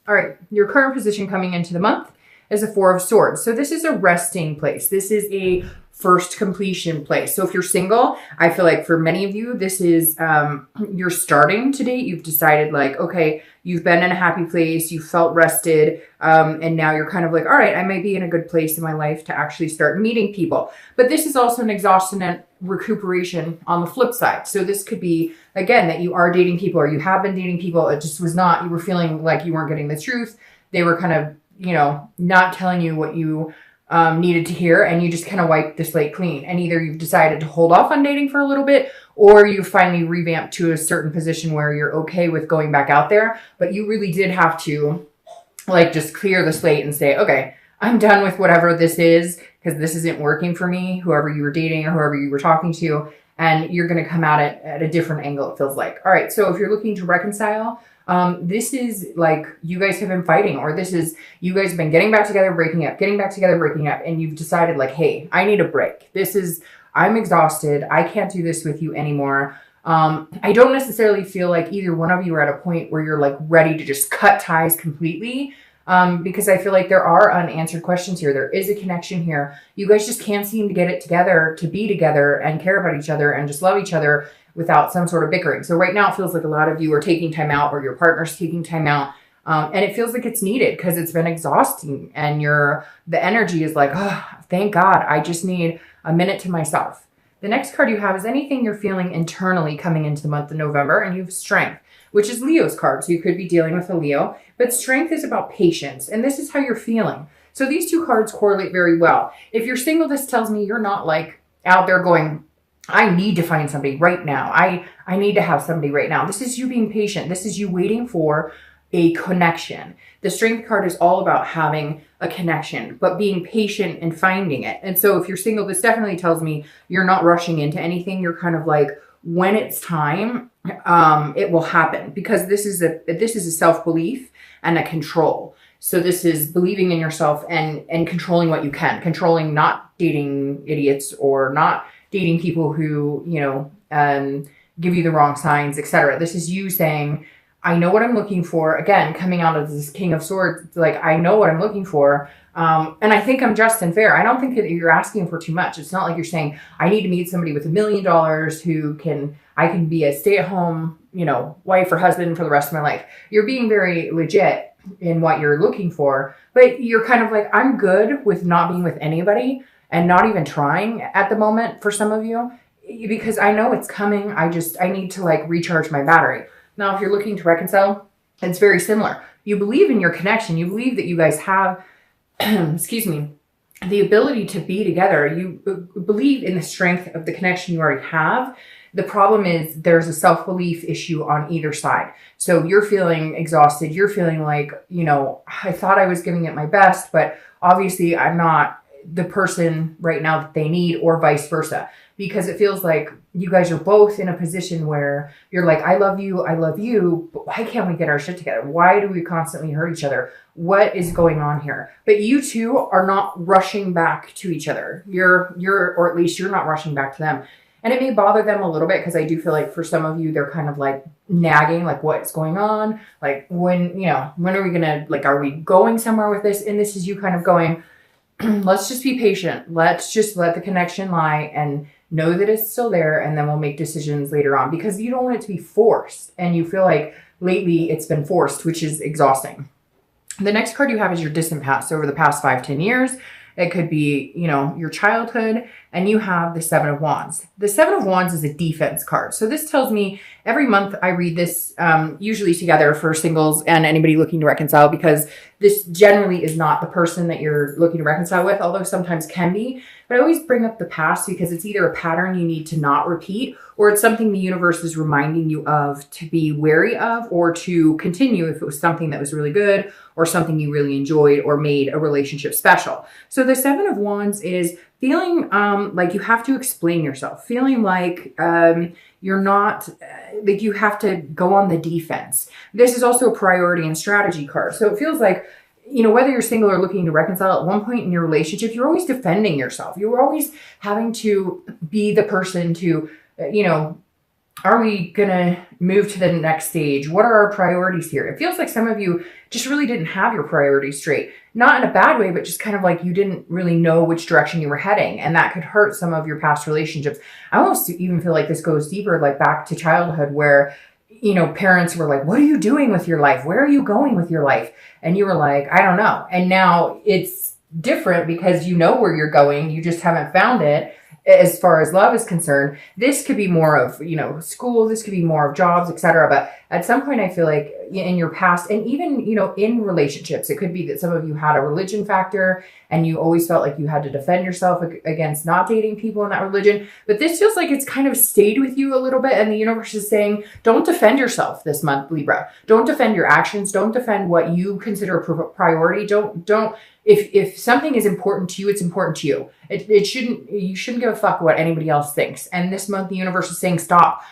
All right, your current position coming into the month is a Four of Swords. So this is a resting place. This is a first completion place. So if you're single, I feel like for many of you, this is, you're starting to date. You've decided like, okay, you've been in a happy place. You felt rested. And now you're kind of like, all right, I might be in a good place in my life to actually start meeting people. But this is also an exhaustion and recuperation on the flip side. So this could be, again, that you are dating people or you have been dating people. It just was not, you were feeling like you weren't getting the truth. They were kind of, not telling you what you needed to hear, and you just kind of wiped the slate clean. And either you've decided to hold off on dating for a little bit, or you finally revamped to a certain position where you're okay with going back out there, but you really did have to like just clear the slate and say, okay, I'm done with whatever this is, because this isn't working for me, whoever you were dating or whoever you were talking to, and you're going to come at it at a different angle, it feels like. All right, so if you're looking to reconcile, this is like you guys have been fighting, or this is you guys have been getting back together, breaking up, getting back together, breaking up, and you've decided like, hey, I need a break. I'm exhausted. I can't do this with you anymore. I don't necessarily feel like either one of you are at a point where you're like ready to just cut ties completely. Because I feel like there are unanswered questions here. There is a connection here. You guys just can't seem to get it together to be together and care about each other and just love each other without some sort of bickering. So right now it feels like a lot of you are taking time out, or your partner's taking time out. And it feels like it's needed because it's been exhausting, and the energy is like, oh, thank God, I just need a minute to myself. The next card you have is anything you're feeling internally coming into the month of November, and you have Strength, which is Leo's card. So you could be dealing with a Leo, but Strength is about patience, and this is how you're feeling. So these two cards correlate very well. If you're single, this tells me you're not like out there going, I need to find somebody right now. I need to have somebody right now. This is you being patient. This is you waiting for a connection. The Strength card is all about having a connection, but being patient and finding it. And so if you're single, this definitely tells me you're not rushing into anything. You're kind of like, when it's time, it will happen, because this is a self-belief and a control. So this is believing in yourself and controlling what you can, controlling not dating idiots or not dating people who, give you the wrong signs, etc. This is you saying, I know what I'm looking for. Again, coming out of this King of Swords, like, I know what I'm looking for. And I think I'm just and fair. I don't think that you're asking for too much. It's not like you're saying, I need to meet somebody with $1 million who I can be a stay-at-home, wife or husband for the rest of my life. You're being very legit in what you're looking for, but you're kind of like, I'm good with not being with anybody and not even trying at the moment for some of you, because I know it's coming. I need to like recharge my battery. Now, if you're looking to reconcile, it's very similar. You believe in your connection. You believe that you guys have, excuse me, the ability to be together. You believe in the strength of the connection you already have. The problem is there's a self-belief issue on either side. So you're feeling exhausted. You're feeling like, I thought I was giving it my best, but obviously I'm not the person right now that they need, or vice versa. Because it feels like you guys are both in a position where you're like, I love you, but why can't we get our shit together? Why do we constantly hurt each other? What is going on here? But you two are not rushing back to each other. Or at least you're not rushing back to them. And it may bother them a little bit, because I do feel like for some of you, they're kind of like nagging, like, what's going on? Like, when are we gonna, like, are we going somewhere with this? And this is you kind of going, let's just be patient. Let's just let the connection lie and know that it's still there, and then we'll make decisions later on, because you don't want it to be forced. And you feel like lately it's been forced, which is exhausting. The next card you have is your distant past. So over the past 5-10 years, it could be, your childhood, and you have the Seven of Wands. The Seven of Wands is a defense card. So this tells me every month I read this, usually together for singles and anybody looking to reconcile, because this generally is not the person that you're looking to reconcile with, although sometimes can be. But I always bring up the past because it's either a pattern you need to not repeat, or it's something the universe is reminding you of to be wary of, or to continue if it was something that was really good, or something you really enjoyed, or made a relationship special. So the Seven of Wands is feeling like you have to explain yourself, feeling like you're not, like you have to go on the defense. This is also a priority and strategy card. So it feels like, whether you're single or looking to reconcile, at one point in your relationship, you're always defending yourself. You're always having to be the person to, are we gonna move to the next stage? What are our priorities here? It feels like some of you just really didn't have your priorities straight. Not in a bad way, but just kind of like you didn't really know which direction you were heading. And that could hurt some of your past relationships. I almost even feel like this goes deeper, like back to childhood where, you know, parents were like, what are you doing with your life? Where are you going with your life? And you were like, I don't know. And now it's different because you know where you're going. You just haven't found it. As far as love is concerned, this could be more of, you know, school, this could be more of jobs, etc. But at some point, I feel like in your past, and even, you know, in relationships, it could be that some of you had a religion factor and you always felt like you had to defend yourself against not dating people in that religion. But this feels like it's kind of stayed with you a little bit. And the universe is saying, don't defend yourself this month, Libra. Don't defend your actions. Don't defend what you consider a priority. Don't. If something is important to you, it's important to you. You shouldn't give a fuck what anybody else thinks. And this month, the universe is saying, stop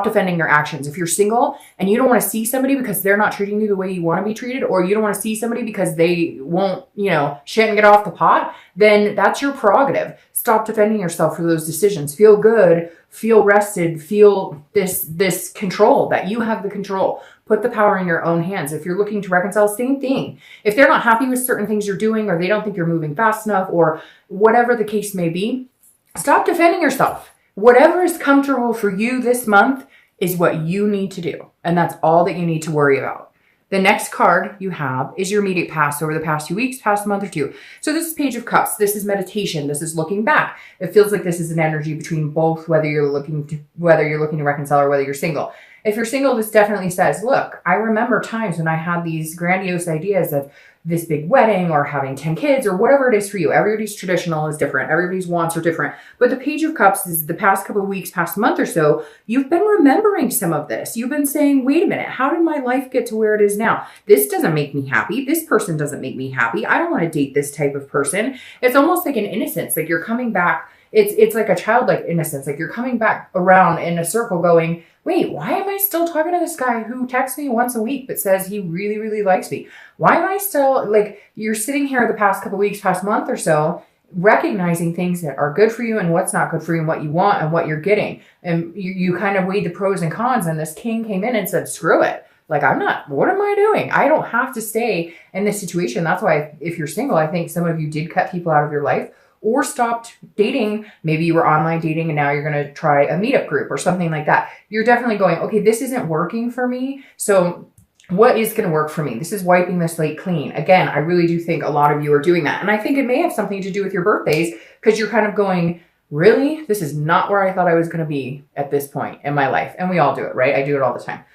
defending your actions. If you're single and you don't want to see somebody because they're not treating you the way you want to be treated, or you don't want to see somebody because they won't, you know, shit and get off the pot, then that's your prerogative. Stop defending yourself for those decisions. Feel good, feel rested, feel this control, that you have the control. Put the power in your own hands. If you're looking to reconcile, same thing. If they're not happy with certain things you're doing, or they don't think you're moving fast enough, or whatever the case may be, stop defending yourself. Whatever is comfortable for you this month is what you need to do. And that's all that you need to worry about. The next card you have is your immediate past over the past few weeks, past month or two. So this is Page of Cups. This is meditation. This is looking back. It feels like this is an energy between both, whether you're looking to reconcile or whether you're single. If you're single, this definitely says, look, I remember times when I had these grandiose ideas of this big wedding or having 10 kids or whatever it is for you. Everybody's traditional is different. Everybody's wants are different. But the Page of Cups is the past couple of weeks, past month or so, you've been remembering some of this. You've been saying, wait a minute, how did my life get to where it is now? This doesn't make me happy. This person doesn't make me happy. I don't want to date this type of person. It's almost like an innocence, like you're coming back. It's like a childlike innocence, like you're coming back around in a circle going, wait, why am I still talking to this guy who texts me once a week but says he really, really likes me? Why am I still, like, you're sitting here the past couple of weeks, past month or so, recognizing things that are good for you and what's not good for you and what you want and what you're getting. And you kind of weighed the pros and cons, and this king came in and said, screw it. Like, what am I doing? I don't have to stay in this situation. That's why if you're single, I think some of you did cut people out of your life or stopped dating. Maybe you were online dating and now you're going to try a meetup group or something like that. You're definitely going, okay, this isn't working for me. So what is going to work for me? This is wiping the slate clean. Again, I really do think a lot of you are doing that. And I think it may have something to do with your birthdays, because you're kind of going, really? This is not where I thought I was going to be at this point in my life. And we all do it, right? I do it all the time.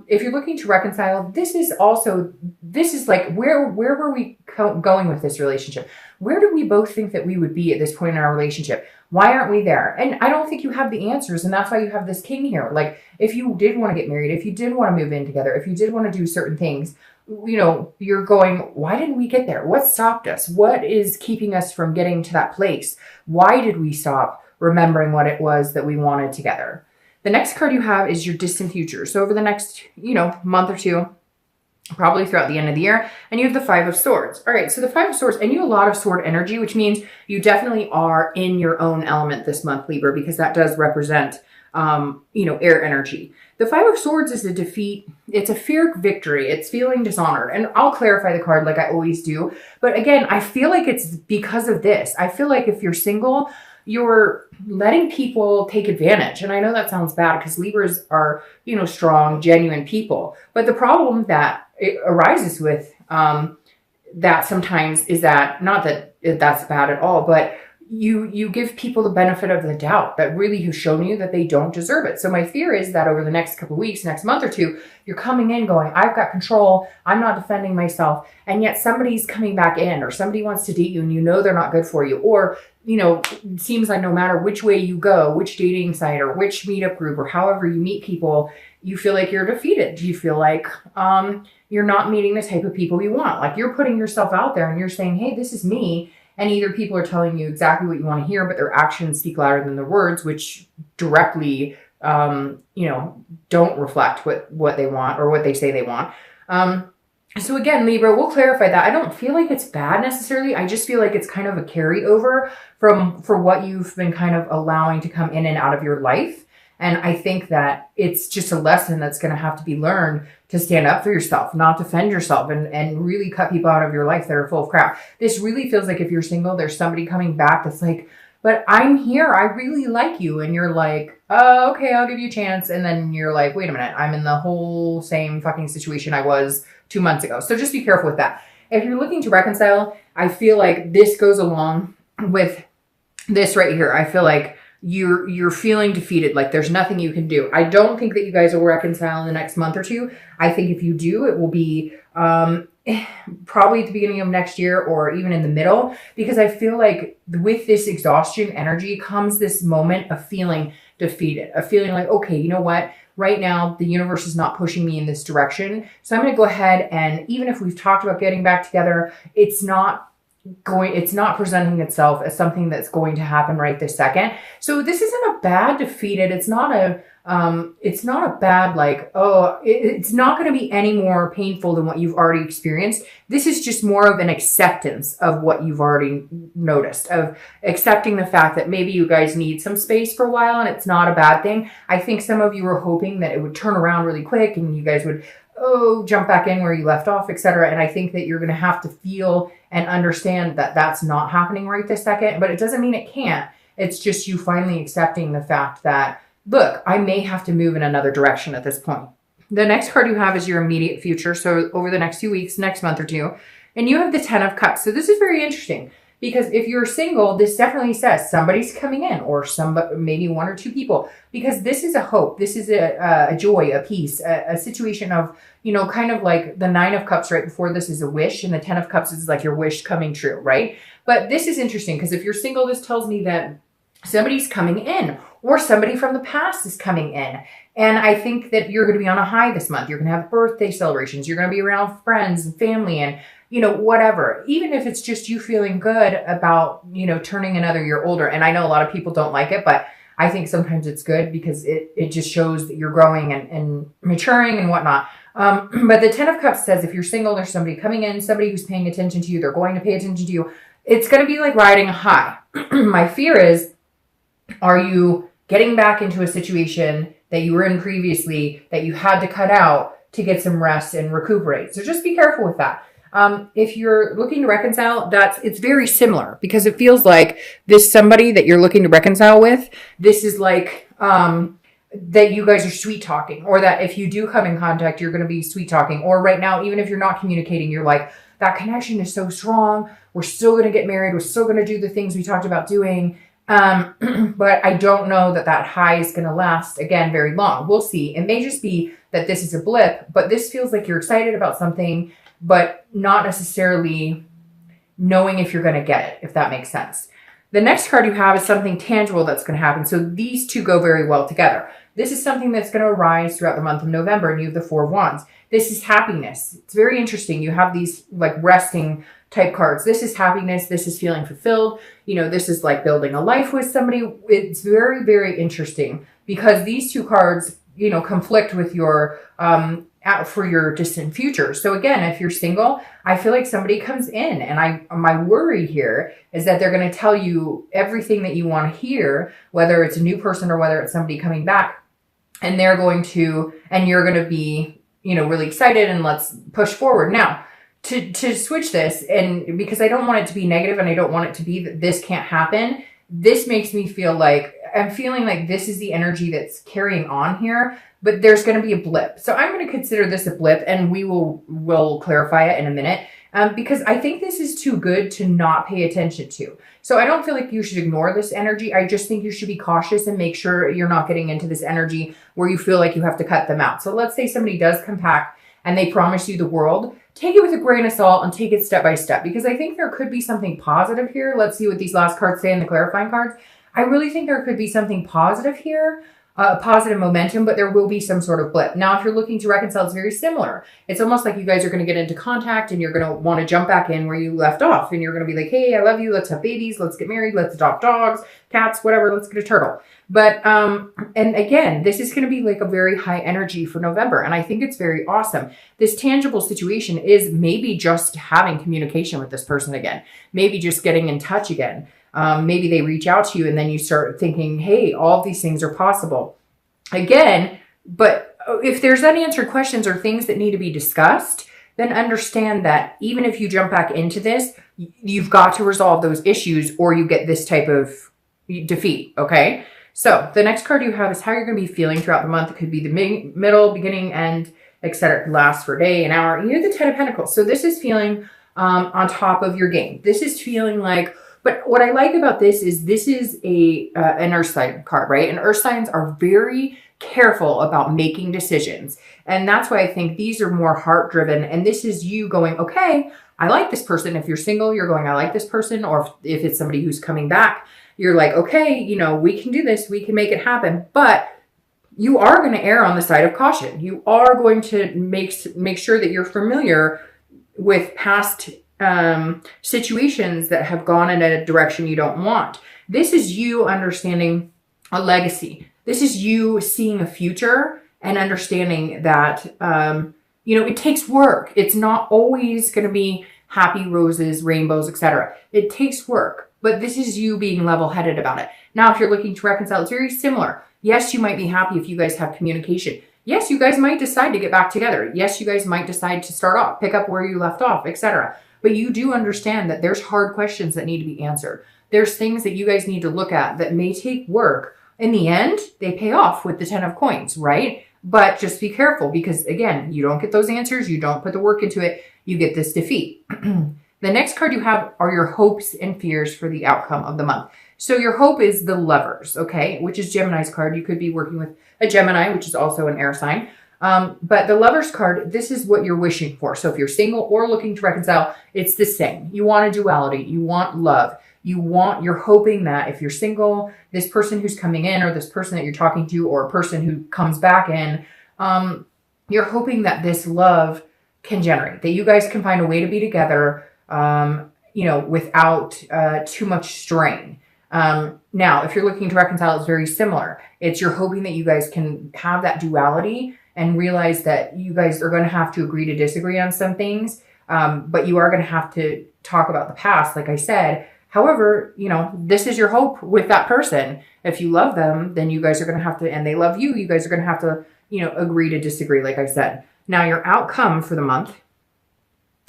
If you're looking to reconcile, this is like, where were we going with this relationship? Where do we both think that we would be at this point in our relationship? Why aren't we there? And I don't think you have the answers. And that's why you have this king here. Like, if you did want to get married, if you did want to move in together, if you did want to do certain things, you know, you're going, why didn't we get there? What stopped us? What is keeping us from getting to that place? Why did we stop remembering what it was that we wanted together? The next card you have is your distant future. So over the next, month or two, probably throughout the end of the year, and you have the Five of Swords. All right, so the Five of Swords, and you have a lot of sword energy, which means you definitely are in your own element this month, Libra, because that does represent, air energy. The Five of Swords is a defeat. It's a fear victory. It's feeling dishonored. And I'll clarify the card like I always do. But again, I feel like it's because of this. I feel like if you're single, you're letting people take advantage. And I know that sounds bad because Libras are, strong, genuine people. But the problem that it arises with that sometimes is that, not that that's bad at all, but you give people the benefit of the doubt that really have shown you that they don't deserve it. So my fear is that over the next couple of weeks, next month or two, you're coming in going, I've got control. I'm not defending myself. And yet somebody's coming back in, or somebody wants to date you and they're not good for you. Or, it seems like no matter which way you go, which dating site or which meetup group or however you meet people, you feel like you're defeated. You feel like you're not meeting the type of people you want. Like, you're putting yourself out there and you're saying, hey, this is me. And either people are telling you exactly what you want to hear, but their actions speak louder than their words, which directly, don't reflect what they want or what they say they want. So again, Libra, we'll clarify that. I don't feel like it's bad necessarily. I just feel like it's kind of a carryover for what you've been kind of allowing to come in and out of your life. And I think that it's just a lesson that's going to have to be learned to stand up for yourself, not defend yourself, and really cut people out of your life that are full of crap. This really feels like if you're single, there's somebody coming back that's like, but I'm here. I really like you. And you're like, oh, okay, I'll give you a chance. And then you're like, wait a minute, I'm in the whole same fucking situation I was 2 months ago. So just be careful with that. If you're looking to reconcile, I feel like this goes along with this right here. I feel like you're feeling defeated, like there's nothing you can do. I don't think that you guys will reconcile in the next month or two. I think if you do, it will be probably at the beginning of next year or even in the middle, because I feel like with this exhaustion energy comes this moment of feeling defeated, of feeling like, okay, you know what? Right now, the universe is not pushing me in this direction. So I'm going to go ahead, and even if we've talked about getting back together, it's not presenting itself as something that's going to happen right this second. So this isn't a bad defeated. It's not a bad, like, oh, it's not going to be any more painful than what you've already experienced. This is just more of an acceptance of what you've already noticed, of accepting the fact that maybe you guys need some space for a while, and it's not a bad thing. I think some of you were hoping that it would turn around really quick and you guys would, jump back in where you left off, etc. And I think that you're going to have to feel and understand that that's not happening right this second, but it doesn't mean it can't. It's just you finally accepting the fact that, look, I may have to move in another direction at this point. The next card you have is your immediate future. So over the next few weeks, next month or two, and you have the 10 of Cups. So this is very interesting, because if you're single, this definitely says somebody's coming in, or somebody, maybe one or two people, because this is a hope. This is a joy, a peace, a situation of, kind of like the 9 of Cups right before this is a wish, and the 10 of Cups is like your wish coming true, right? But this is interesting, because if you're single, this tells me that somebody's coming in, or somebody from the past is coming in. And I think that you're going to be on a high this month. You're going to have birthday celebrations. You're going to be around friends and family and, whatever. Even if it's just you feeling good about, turning another year older. And I know a lot of people don't like it, but I think sometimes it's good because it just shows that you're growing and maturing and whatnot. But the 10 of Cups says if you're single, there's somebody coming in, somebody who's paying attention to you. They're going to pay attention to you. It's going to be like riding a high. My fear is, are you getting back into a situation that you were in previously that you had to cut out to get some rest and recuperate? So just be careful with that. If you're looking to reconcile, it's very similar, because it feels like this somebody that you're looking to reconcile with, this is like, that you guys are sweet talking, or that if you do come in contact, you're going to be sweet talking. Or right now, even if you're not communicating, you're like, that connection is so strong. We're still going to get married. We're still going to do the things we talked about doing. But I don't know that high is going to last, again, very long. We'll see. It may just be that this is a blip, but this feels like you're excited about something, but not necessarily knowing if you're going to get it, if that makes sense. The next card you have is something tangible that's going to happen. So these two go very well together. This is something that's going to arise throughout the month of November, and you have the 4 of Wands. This is happiness. It's very interesting. You have these like resting type cards. This is happiness. This is feeling fulfilled. This is like building a life with somebody. It's very, very interesting, because these two cards, conflict with your, for your distant future. So again, if you're single, I feel like somebody comes in, and my worry here is that they're going to tell you everything that you want to hear, whether it's a new person or whether it's somebody coming back, and you're going to be, really excited, and let's push forward. Now, to switch this, and because I don't want it to be negative, and I don't want it to be that this can't happen, this makes me feel like I'm feeling like this is the energy that's carrying on here, but there's going to be a blip. So I'm going to consider this a blip, and we'll clarify it in a minute, because I think this is too good to not pay attention to. So I don't feel like you should ignore this energy. I just think you should be cautious and make sure you're not getting into this energy where you feel like you have to cut them out. So let's say somebody does come back and they promise you the world. Take it with a grain of salt and take it step by step, because I think there could be something positive here. Let's see what these last cards say in the clarifying cards. I really think there could be something positive here, positive momentum, but there will be some sort of blip. Now, if you're looking to reconcile, it's very similar. It's almost like you guys are going to get into contact, and you're going to want to jump back in where you left off, and you're going to be like, hey, I love you. Let's have babies. Let's get married. Let's adopt dogs, cats, whatever. Let's get a turtle. But, and again, this is going to be like a very high energy for November. And I think it's very awesome. This tangible situation is maybe just having communication with this person again, maybe just getting in touch again. Maybe they reach out to you, and then you start thinking, hey, all of these things are possible. again, but if there's unanswered questions or things that need to be discussed, then understand that even if you jump back into this, you've got to resolve those issues or you get this type of defeat, okay? So the next card you have is how you're going to be feeling throughout the month. It could be the middle, beginning, end, etc. It could last for a day, an hour. You have the 10 of Pentacles. So this is feeling on top of your game. This is feeling like, but what I like about this is an earth sign card, right? And earth signs are very careful about making decisions. And that's why I think these are more heart driven. And this is you going, okay, I like this person. If you're single, you're going, I like this person. Or if it's somebody who's coming back, you're like, okay, you know, we can do this. We can make it happen. But you are going to err on the side of caution. You are going to make sure that you're familiar with past situations that have gone in a direction you don't want. This is you understanding a legacy. This is you seeing a future and understanding that, you know, it takes work. It's not always going to be happy roses, rainbows, etc. It takes work, but this is you being level-headed about it. Now, if you're looking to reconcile, it's very similar. Yes, you might be happy if you guys have communication. Yes, you guys might decide to get back together. Yes, you guys might decide to start off, pick up where you left off, etc. But you do understand that there's hard questions that need to be answered. There's things that you guys need to look at that may take work. In the end, they pay off with the 10 of coins, right? But just be careful because, again, you don't get those answers. You don't put the work into it. You get this defeat. The next card you have are your hopes and fears for the outcome of the month. So your hope is the Lovers, okay, which is Gemini's card. You could be working with a Gemini, which is also an air sign. But the Lovers card, this is what you're wishing for. So if you're single or looking to reconcile, it's the same. You want a duality. You want love. You're hoping that if you're single, this person who's coming in or this person that you're talking to or a person who comes back in, you're hoping that this love can generate, that you guys can find a way to be together, you know, without too much strain. Now, if you're looking to reconcile, it's very similar. It's you're hoping that you guys can have that duality and realize that you guys are going to have to agree to disagree on some things, but you are going to have to talk about the past, like I said. However, you know, this is your hope with that person. If you love them, then you guys are going to have to, and they love you, you guys are going to have to, you know, agree to disagree, like I said. Now, your outcome for the month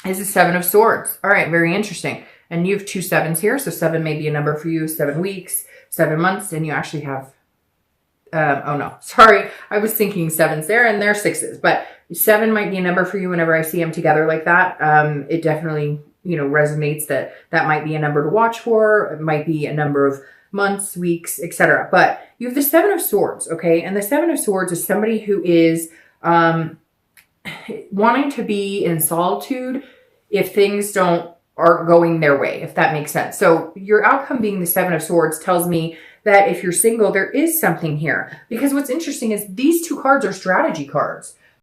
is the 7 of Swords. All right, very interesting. And you have 2 sevens here. So 7 may be a number for you, 7 weeks, 7 months, and you actually have, oh no, sorry. I was thinking 7s there and they're 6s, but 7 might be a number for you whenever I see them together like that. It definitely, you know, resonates that might be a number to watch for. It might be a number of months, weeks, etc. But you have the 7 of Swords, okay? And the 7 of Swords is somebody who is wanting to be in solitude if things aren't going their way, if that makes sense. So your outcome being the 7 of Swords tells me that if you're single, there is something here. Because what's interesting is these 2 cards are strategy cards.